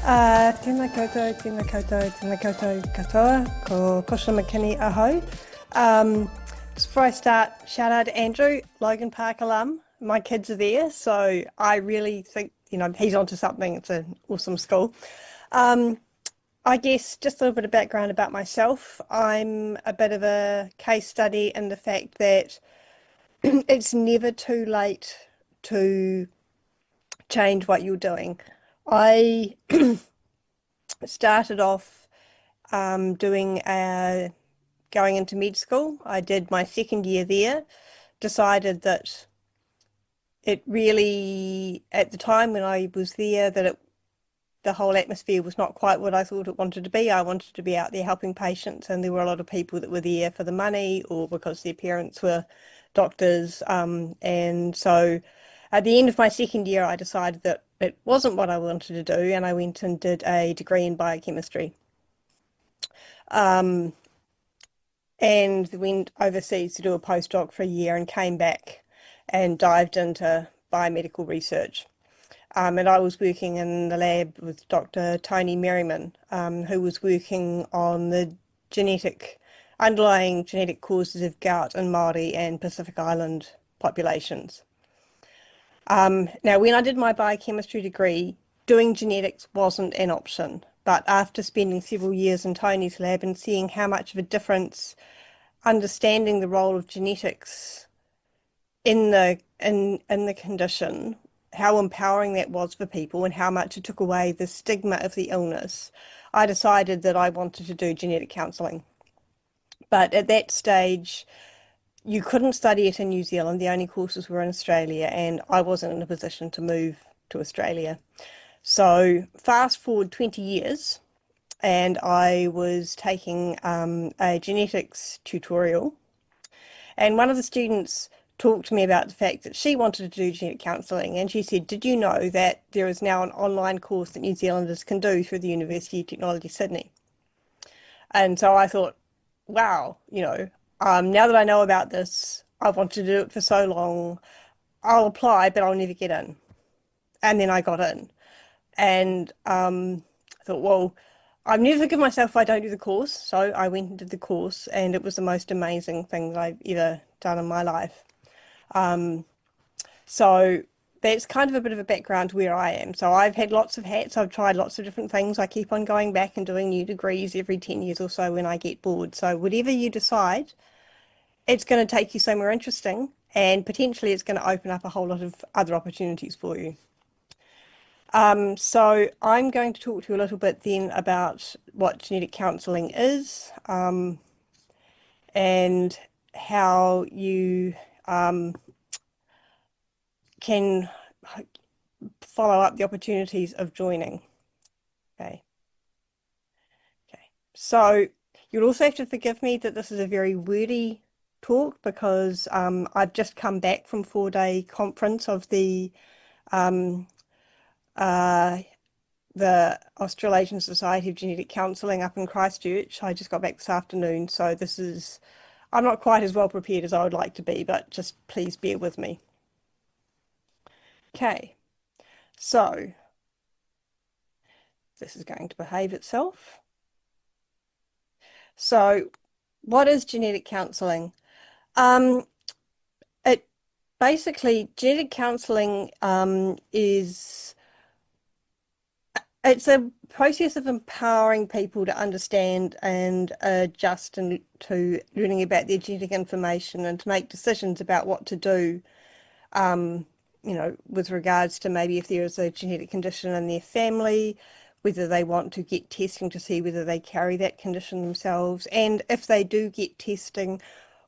Tēnā koutou katoa, ko Cushla McKinney ahau. Just before I start, shout out to Andrew, Logan Park alum. My kids are there, so I really think, he's onto something. It's an awesome school. I guess just a little bit of background about myself. I'm a bit of a case study in the fact that it's never too late to change what you're doing. I started off going into med school. I did my second year there, decided that it really, at the time when I was there, the whole atmosphere was not quite what I thought it wanted to be. I wanted to be out there helping patients, and there were a lot of people that were there for the money or because their parents were doctors. And so at the end of my second year, I decided that it wasn't what I wanted to do, and I went and did a degree in biochemistry. And went overseas to do a postdoc for a year and came back and dived into biomedical research. And I was working in the lab with Dr. Tony Merriman, who was working on the underlying genetic causes of gout in Māori and Pacific Island populations. Now, when I did my biochemistry degree, doing genetics wasn't an option. But after spending several years in Tony's lab and seeing how much of a difference understanding the role of genetics in the condition, how empowering that was for people and how much it took away the stigma of the illness, I decided that I wanted to do genetic counselling. But at that stage, you couldn't study it in New Zealand. The only courses were in Australia, and I wasn't in a position to move to Australia. So fast forward 20 years, and I was taking a genetics tutorial, and one of the students talked to me about the fact that she wanted to do genetic counselling, and she said, "Did you know that there is now an online course that New Zealanders can do through the University of Technology, Sydney?" And so I thought, wow, now that I know about this, I've wanted to do it for so long, I'll apply, but I'll never get in. And then I got in. And I thought, well, I'm never forgive myself if I don't do the course. So I went and did the course, and it was the most amazing thing that I've ever done in my life. So that's kind of a bit of a background to where I am. So I've had lots of hats. I've tried lots of different things. I keep on going back and doing new degrees every 10 years or so when I get bored. So whatever you decide, it's going to take you somewhere interesting, and potentially it's going to open up a whole lot of other opportunities for you. So I'm going to talk to you a little bit then about what genetic counselling is, and how you can follow up the opportunities of joining. Okay. So you'll also have to forgive me that this is a very wordy talk because I've just come back from 4-day conference of the Australasian Society of Genetic Counselling up in Christchurch. I just got back this afternoon, so I'm not quite as well prepared as I would like to be, but just please bear with me. Okay, so this is going to behave itself. So what is genetic counselling? Basically, genetic counselling it's a process of empowering people to understand and adjust to learning about their genetic information and to make decisions about what to do, with regards to maybe if there is a genetic condition in their family, whether they want to get testing to see whether they carry that condition themselves, and if they do get testing,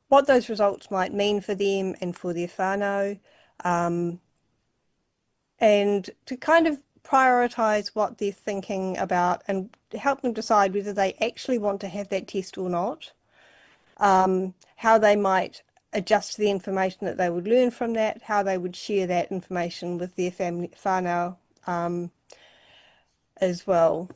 what those results might mean for them and for their whānau, and to kind of prioritise what they're thinking about and help them decide whether they actually want to have that test or not, how they might adjust the information that they would learn from that, how they would share that information with their family whānau as well.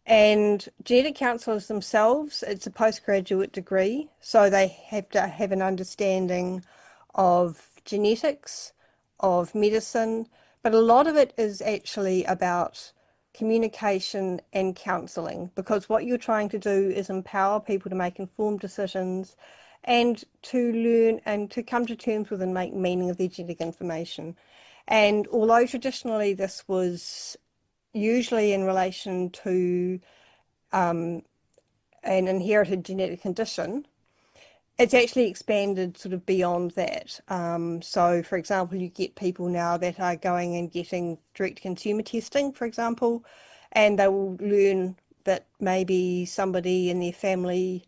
And genetic counsellors themselves, it's a postgraduate degree, so they have to have an understanding of genetics, of medicine, But a lot of it is actually about communication and counselling, because what you're trying to do is empower people to make informed decisions and to learn and to come to terms with and make meaning of their genetic information. And although traditionally this was usually in relation to an inherited genetic condition, it's actually expanded sort of beyond that. So, for example, you get people now that are going and getting direct consumer testing, for example, and they will learn that maybe somebody in their family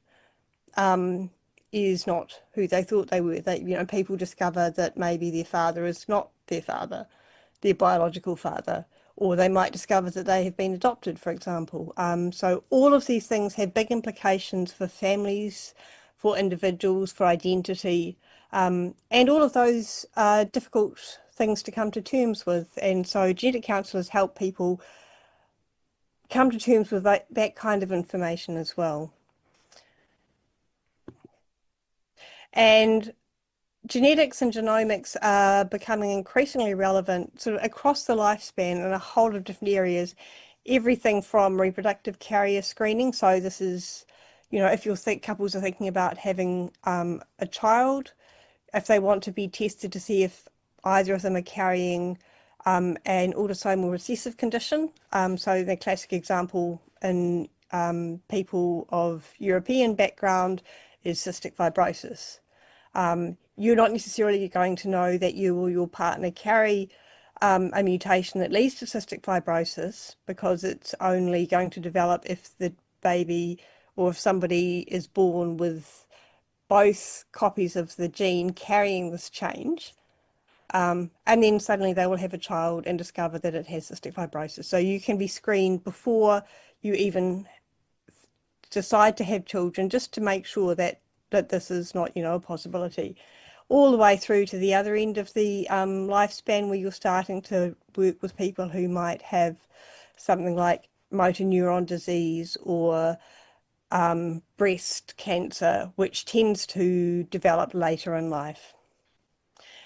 is not who they thought they were. People discover that maybe their father is not their father, their biological father, or they might discover that they have been adopted, for example. So all of these things have big implications for families, for individuals, for identity, and all of those are difficult things to come to terms with. And so genetic counsellors help people come to terms with that kind of information as well. And genetics and genomics are becoming increasingly relevant sort of across the lifespan in a whole lot of different areas, everything from reproductive carrier screening. So this is, if couples are thinking about having a child, if they want to be tested to see if either of them are carrying an autosomal recessive condition. So the classic example in people of European background is cystic fibrosis. You're not necessarily going to know that you or your partner carry a mutation that leads to cystic fibrosis, because it's only going to develop if the baby or if somebody is born with both copies of the gene carrying this change. And then suddenly they will have a child and discover that it has cystic fibrosis. So you can be screened before you even decide to have children, just to make sure that this is not, a possibility. All the way through to the other end of the lifespan, where you're starting to work with people who might have something like motor neuron disease or breast cancer, which tends to develop later in life.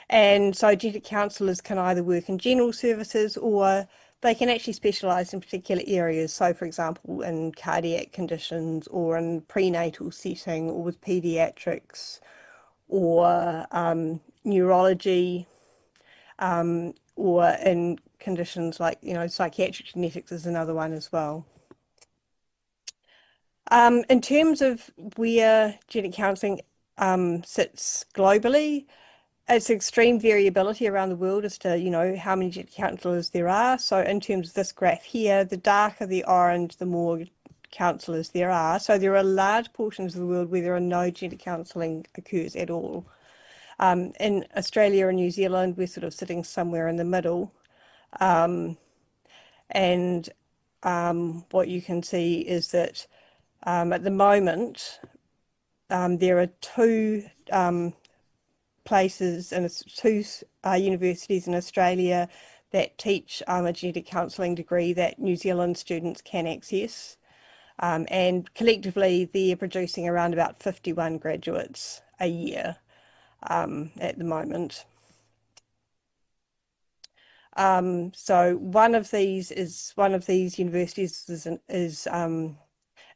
And so genetic counsellors can either work in general services, or they can actually specialise in particular areas. So, for example, in cardiac conditions, or in prenatal setting, or with paediatrics, or neurology, or in conditions like, psychiatric genetics is another one as well. In terms of where genetic counselling sits globally, it's extreme variability around the world as to, how many genetic counsellors there are. So in terms of this graph here, the darker the orange, the more counsellors there are. So there are large portions of the world where there are no genetic counselling occurs at all. In Australia and New Zealand, we're sort of sitting somewhere in the middle. And what you can see is that at the moment, there are two places and two universities in Australia that teach a genetic counselling degree that New Zealand students can access. And collectively, they're producing around about 51 graduates a year at the moment. So one of these universities is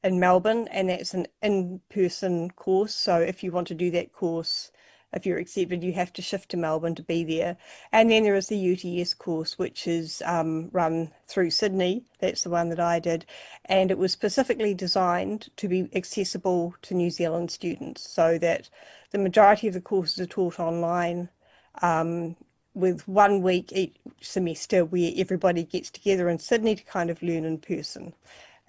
in Melbourne, and that's an in-person course. So if you want to do that course, if you're accepted, you have to shift to Melbourne to be there. And then there is the UTS course, which is run through Sydney. That's the one that I did. And it was specifically designed to be accessible to New Zealand students, so that the majority of the courses are taught online, with 1 week each semester where everybody gets together in Sydney to kind of learn in person.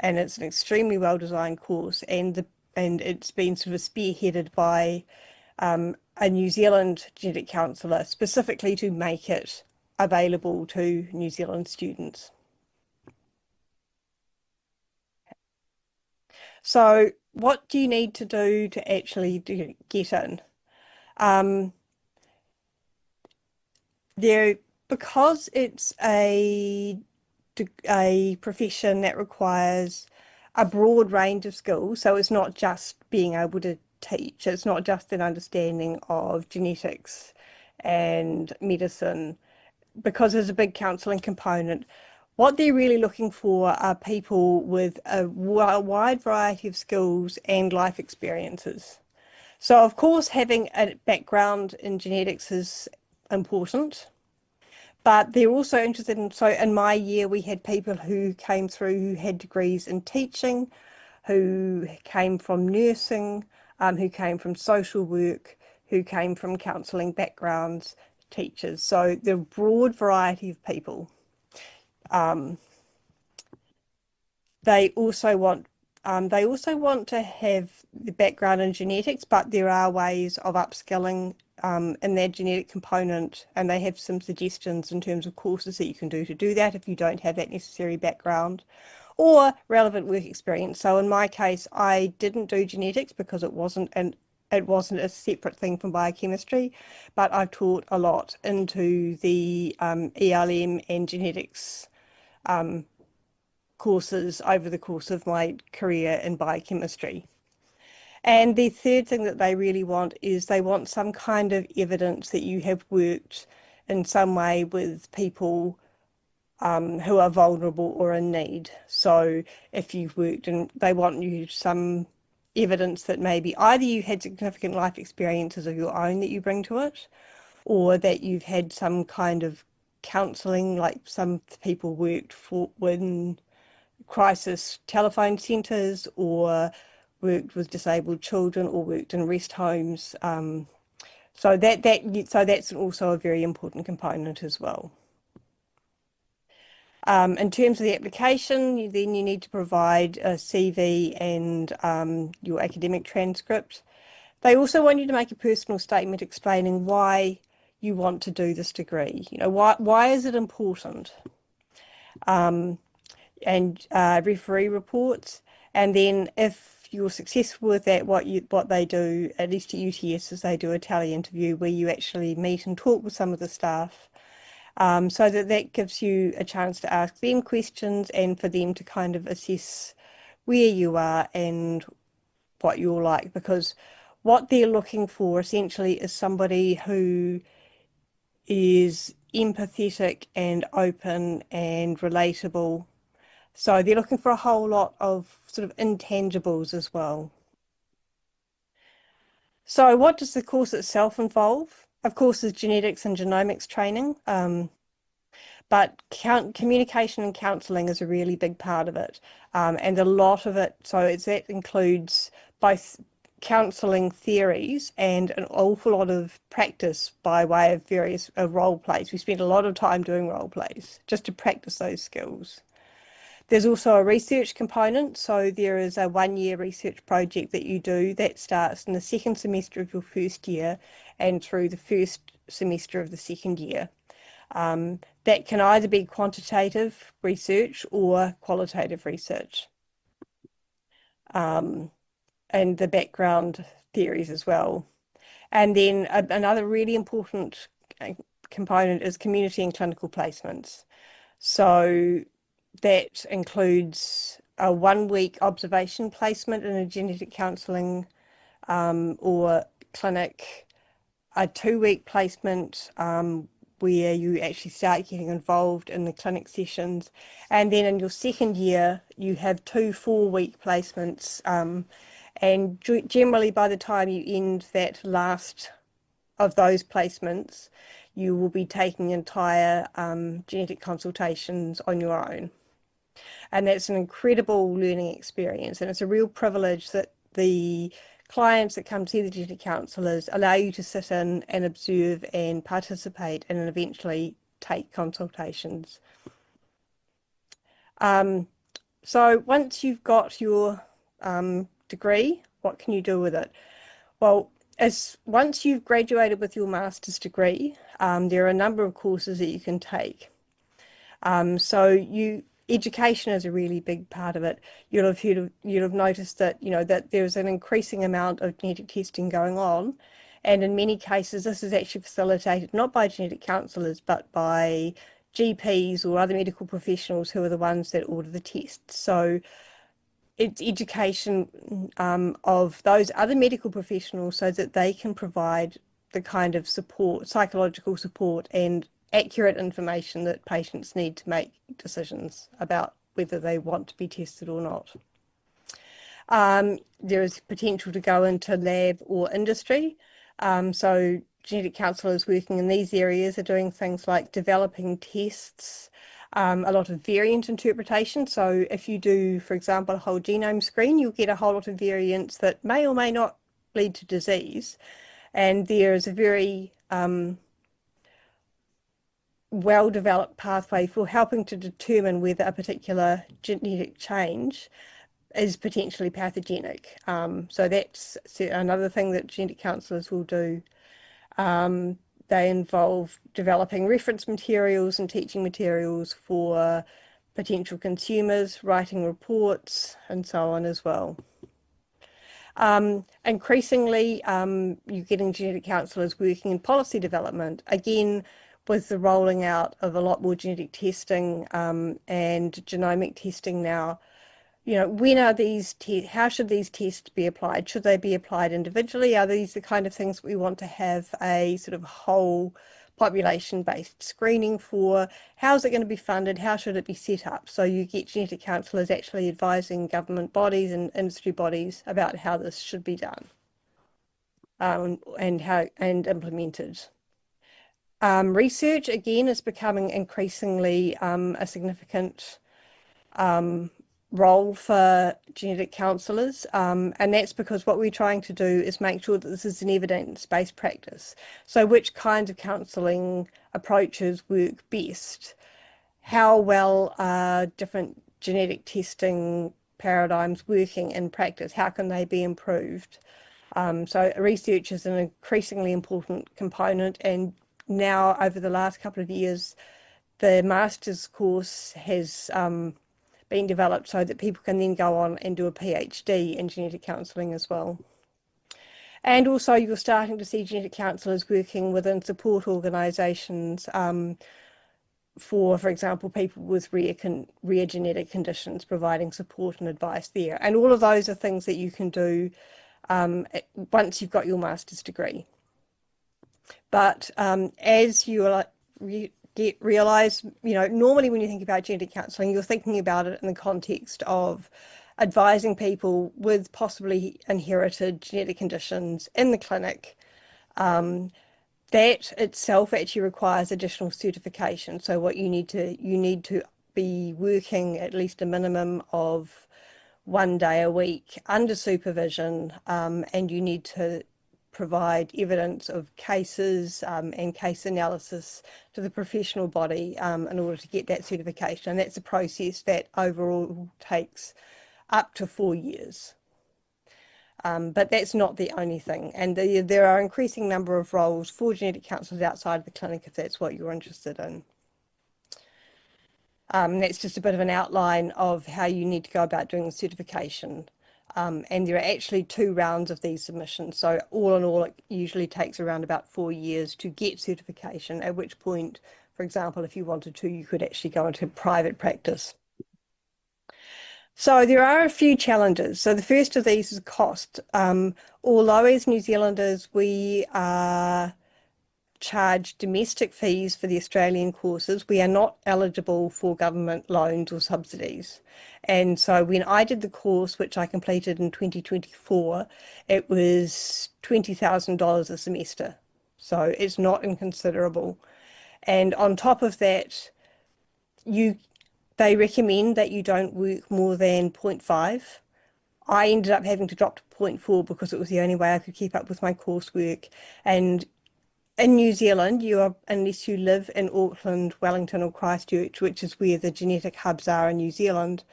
And it's an extremely well-designed course, and it's been sort of spearheaded by a New Zealand genetic counsellor, specifically to make it available to New Zealand students. So what do you need to do to actually get in? Because it's a profession that requires a broad range of skills, so it's not just being able to teach, it's not just an understanding of genetics and medicine. because there's a big counselling component, what they're really looking for are people with a wide variety of skills and life experiences. So, of course, having a background in genetics is important, but they're also interested in, so in my year, we had people who came through who had degrees in teaching, who came from nursing, who came from social work, who came from counselling backgrounds, teachers. So the broad variety of people. They also want to have the background in genetics, but there are ways of upskilling in their genetic component, and they have some suggestions in terms of courses that you can do that if you don't have that necessary background or relevant work experience. So in my case, I didn't do genetics because it wasn't a separate thing from biochemistry, but I've taught a lot into the ELM and genetics courses over the course of my career in biochemistry. And the third thing that they really want is they want some kind of evidence that you have worked in some way with people who are vulnerable or in need. So if you've worked and they want you some evidence that maybe either you had significant life experiences of your own that you bring to it, or that you've had some kind of counselling, like some people worked for when crisis telephone centres or worked with disabled children or worked in rest homes. So that's also a very important component as well. In terms of the application, then you need to provide a CV and your academic transcript. They also want you to make a personal statement explaining why you want to do this degree. You know, why is it important? And referee reports. And then if you're successful with that, what they do, at least at UTS, is they do a tele interview where you actually meet and talk with some of the staff. So that gives you a chance to ask them questions and for them to kind of assess where you are and what you're like, because what they're looking for essentially is somebody who is empathetic and open and relatable. So they're looking for a whole lot of sort of intangibles as well. So what does the course itself involve? Of course, there's genetics and genomics training, but communication and counselling is a really big part of it. And a lot of it, that includes both counselling theories and an awful lot of practice by way of various role plays. We spent a lot of time doing role plays just to practice those skills. There's also a research component, so there is a 1-year research project that you do that starts in the second semester of your first year and through the first semester of the second year. That can either be quantitative research or qualitative research. And the background theories as well. And then another really important component is community and clinical placements. So that includes a 1-week observation placement in a genetic counselling or clinic, a 2-week placement where you actually start getting involved in the clinic sessions. And then in your second year, you have 2 4-week placements. And generally by the time you end that last of those placements, you will be taking entire genetic consultations on your own. And that's an incredible learning experience. And it's a real privilege that the clients that come see the genetic counsellors allow you to sit in and observe and participate and eventually take consultations. So once you've got your degree, what can you do with it? Well, once you've graduated with your master's degree, there are a number of courses that you can take. Education is a really big part of it. You'll have noticed that that there's an increasing amount of genetic testing going on, and in many cases this is actually facilitated not by genetic counsellors but by GPs or other medical professionals who are the ones that order the tests. So it's education of those other medical professionals so that they can provide the kind of support, psychological support and accurate information that patients need to make decisions about whether they want to be tested or not. There is potential to go into lab or industry. So genetic counsellors working in these areas are doing things like developing tests, a lot of variant interpretation. So if you do, for example, a whole genome screen, you'll get a whole lot of variants that may or may not lead to disease. And there is a very well-developed pathway for helping to determine whether a particular genetic change is potentially pathogenic. So that's another thing that genetic counsellors will do. They involve developing reference materials and teaching materials for potential consumers, writing reports, and so on as well. Increasingly, you're getting genetic counsellors working in policy development, again, with the rolling out of a lot more genetic testing and genomic testing now. You know, when are these how should these tests be applied? Should they be applied individually? Are these the kind of things we want to have a sort of whole population-based screening for? How is it going to be funded? How should it be set up? So you get genetic counsellors actually advising government bodies and industry bodies about how this should be done and implemented. Research, again, is becoming increasingly a significant role for genetic counsellors, and that's because what we're trying to do is make sure that this is an evidence-based practice. So which kinds of counselling approaches work best? How well are different genetic testing paradigms working in practice? How can they be improved? So research is an increasingly important component, and now over the last couple of years, the master's course has been developed so that people can then go on and do a PhD in genetic counselling as well. And also you're starting to see genetic counsellors working within support organisations for example, people with rare genetic conditions, providing support and advice there. And all of those are things that you can do once you've got your master's degree. But as you realise, you know, normally when you think about genetic counselling, you're thinking about it in the context of advising people with possibly inherited genetic conditions in the clinic. That itself actually requires additional certification. So what you need to be working at least a minimum of 1 day a week under supervision, and you need to provide evidence of cases and case analysis to the professional body in order to get that certification. And that's a process that overall takes up to 4 years. But that's not the only thing. And there are increasing number of roles for genetic counsellors outside of the clinic if that's what you're interested in. That's just a bit of an outline of how you need to go about doing the certification. And there are actually 2 rounds of these submissions. So all in all, it usually takes around about 4 years to get certification, at which point, for example, if you wanted to, you could actually go into private practice. So there are a few challenges. So the first of these is cost. Although as New Zealanders, we are charged domestic fees for the Australian courses, we are not eligible for government loans or subsidies. And so when I did the course, which I completed in 2024, it was $20,000 a semester. So it's not inconsiderable. And on top of that, they recommend that you don't work more than 0.5. I ended up having to drop to 0.4 because it was the only way I could keep up with my coursework. And in New Zealand, unless you live in Auckland, Wellington or Christchurch, which is where the genetic hubs are in New Zealand,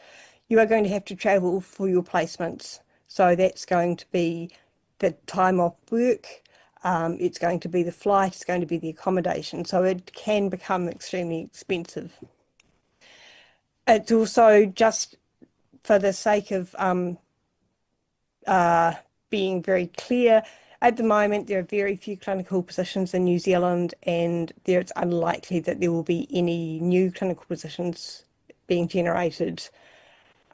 you are going to have to travel for your placements. So that's going to be the time off work, it's going to be the flight, it's going to be the accommodation. So it can become extremely expensive. It's also, just for the sake of being very clear, at the moment there are very few clinical positions in New Zealand, and it's unlikely that there will be any new clinical positions being generated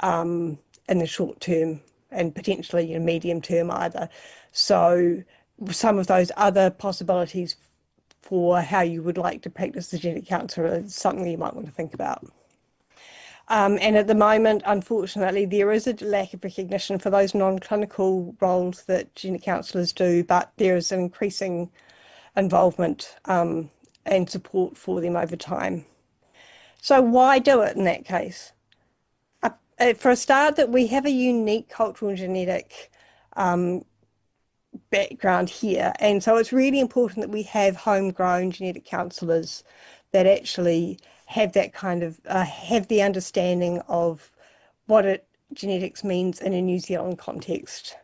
in the short term, and potentially medium term either. So some of those other possibilities for how you would like to practice the genetic counsellor is something you might want to think about. And at the moment, unfortunately, there is a lack of recognition for those non-clinical roles that genetic counsellors do, but there is an increasing involvement and support for them over time. So why do it in that case? For a start, that we have a unique cultural and genetic background here, and so it's really important that we have homegrown genetic counsellors that actually have that kind of have the understanding of what genetics means in a New Zealand context.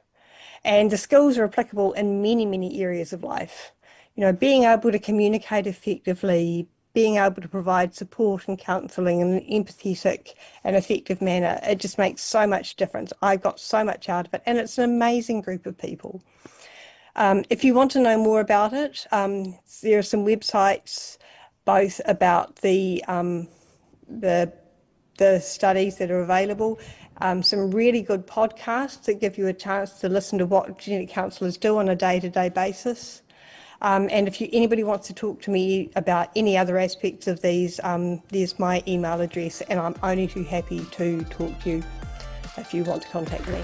And the skills are applicable in many, many areas of life. You know, being able to communicate effectively, being able to provide support and counselling in an empathetic and effective manner, it just makes so much difference. I got so much out of it, and it's an amazing group of people. If you want to know more about it, there are some websites both about the studies that are available, some really good podcasts that give you a chance to listen to what genetic counsellors do on a day-to-day basis. And if anybody wants to talk to me about any other aspects of these, there's my email address, and I'm only too happy to talk to you if you want to contact me.